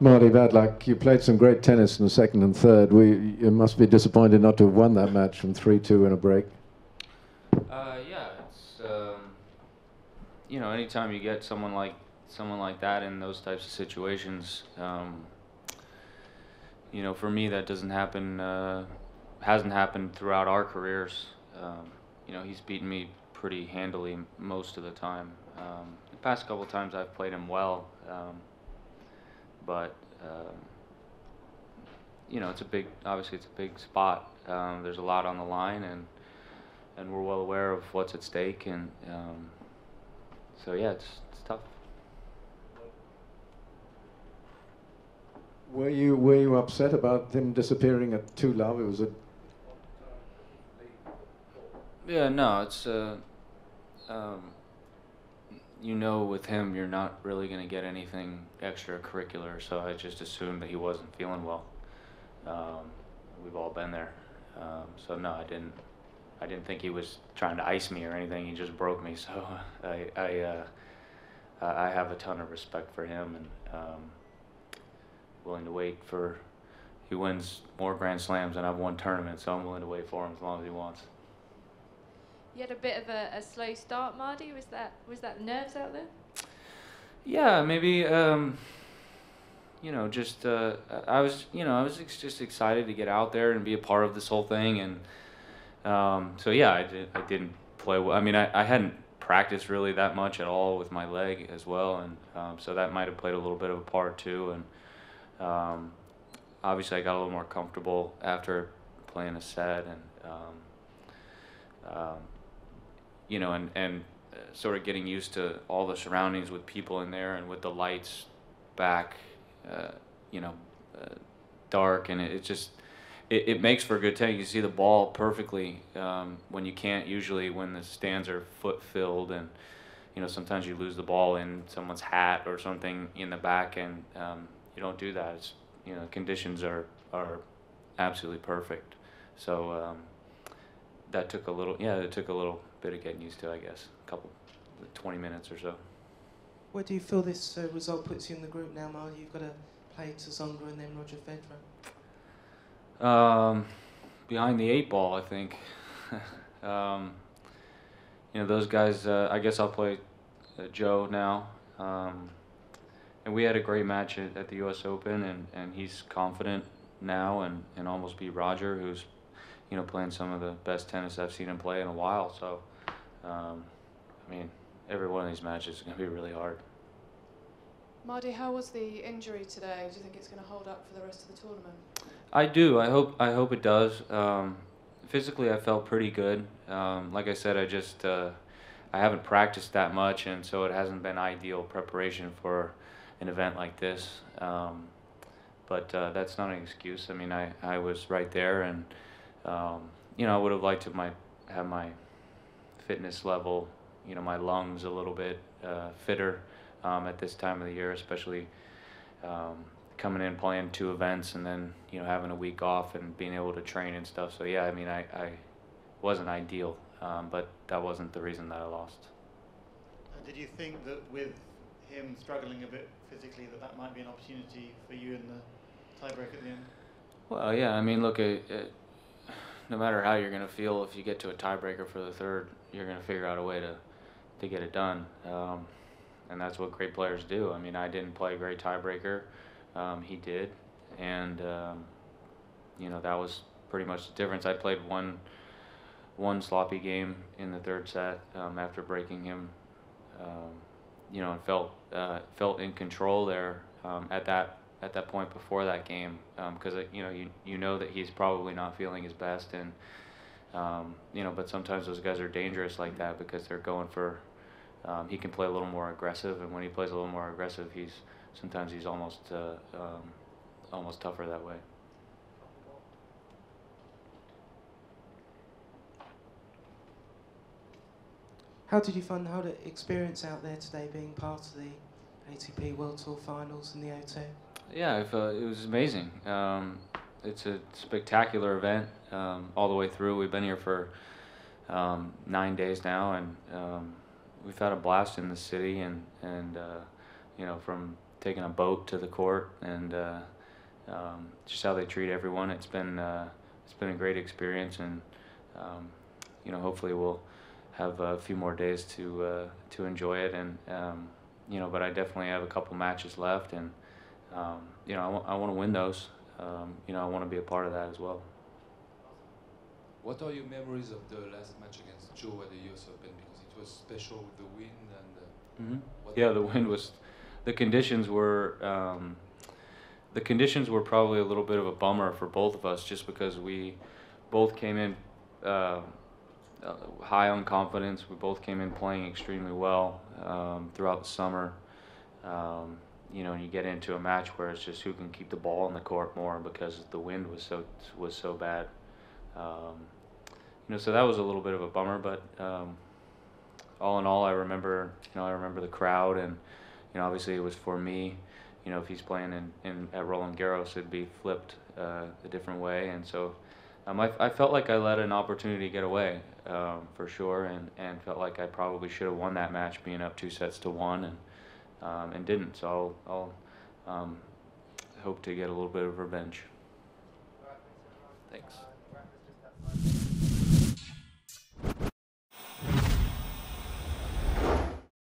Mardy, bad luck. You played some great tennis in the second and third. You must be disappointed not to have won that match from 3-2 in a break. Yeah, it's you know, anytime you get someone like that in those types of situations, you know, for me that doesn't happen. Hasn't happened throughout our careers. You know, he's beaten me pretty handily most of the time. The past couple of times I've played him well. But you know, obviously it's a big spot. There's a lot on the line, and we're well aware of what's at stake, and so yeah, it's tough. Were you upset about him disappearing at 2-love? It was a Yeah, no, it's you know, with him, you're not really going to get anything extracurricular, so I just assumed that he wasn't feeling well. We've all been there. So no, I didn't think he was trying to ice me or anything. He just broke me, so I have a ton of respect for him, and willing to wait for, he wins more Grand Slams than I've won tournaments, so I'm willing to wait for him as long as he wants. You had a bit of a slow start, Mardy. Was that nerves out there? Yeah, maybe. You know, just I was just excited to get out there and be a part of this whole thing, and so yeah, I didn't play well. I mean, I hadn't practiced really that much at all with my leg as well, and so that might have played a little bit of a part too. And obviously, I got a little more comfortable after playing a set, and you know, and sort of getting used to all the surroundings with people in there and with the lights back, you know, dark, and it makes for a good tennis. You see the ball perfectly when you can't usually, when the stands are foot filled, and you know, sometimes you lose the ball in someone's hat or something in the back, and you don't do that. It's, you know, conditions are absolutely perfect. So that took a little, it took a little bit of getting used to, I guess, 20 minutes or so. Where do you feel this result puts you in the group now, Mardy? You've got to play Tsonga and then Roger Federer. Behind the 8 ball, I think. You know, those guys, I guess I'll play Joe now. And we had a great match at the US Open, and he's confident now, and almost beat Roger, who's, you know, playing some of the best tennis I've seen him play in a while. So, I mean, every one of these matches is going to be really hard. Mardy, how was the injury today? Do you think it's going to hold up for the rest of the tournament? I do. I hope it does. Physically, I felt pretty good. Like I said, I haven't practiced that much, and so it hasn't been ideal preparation for an event like this. But that's not an excuse. I mean, I was right there, and you know, I would have liked to have my fitness level, you know, my lungs a little bit fitter at this time of the year, especially coming in playing 2 events and then, you know, having a week off and being able to train and stuff. So yeah, I mean, I wasn't ideal, but that wasn't the reason that I lost. Did you think that with him struggling a bit physically that might be an opportunity for you in the tiebreak at the end? Well, yeah, I mean, look, no matter how you're going to feel, if you get to a tiebreaker for the third, you're going to figure out a way to get it done. And that's what great players do. I mean, I didn't play a great tiebreaker. He did. And, you know, that was pretty much the difference. I played one sloppy game in the third set after breaking him, you know, and felt in control there at that point before that game, because you know that he's probably not feeling his best, and you know, but sometimes those guys are dangerous like that because they're going for, he can play a little more aggressive, and when he plays a little more aggressive, sometimes he's almost tougher that way. How did you find the experience out there today, being part of the ATP World Tour Finals in the O2? Yeah, it was amazing. It's a spectacular event all the way through. We've been here for 9 days now, and we've had a blast in the city. And you know, from taking a boat to the court, and just how they treat everyone. It's been a great experience, and you know, hopefully we'll have a few more days to enjoy it. And you know, but I definitely have a couple matches left, and you know, I want to win those. You know, I want to be a part of that as well. What are your memories of the last match against Joe at the US Open? Because it was special with the wind and. Yeah, the wind was. The conditions were. The conditions were probably a little bit of a bummer for both of us, just because we both came in high on confidence. We both came in playing extremely well throughout the summer. You know, and you get into a match where it's just who can keep the ball on the court more, because the wind was so bad. You know, so that was a little bit of a bummer, but all in all, I remember the crowd, and you know, obviously it was for me. You know, if he's playing at Roland Garros, it'd be flipped a different way, and so I felt like I let an opportunity get away for sure, and felt like I probably should have won that match, being up 2-1, and didn't. So I'll hope to get a little bit of revenge.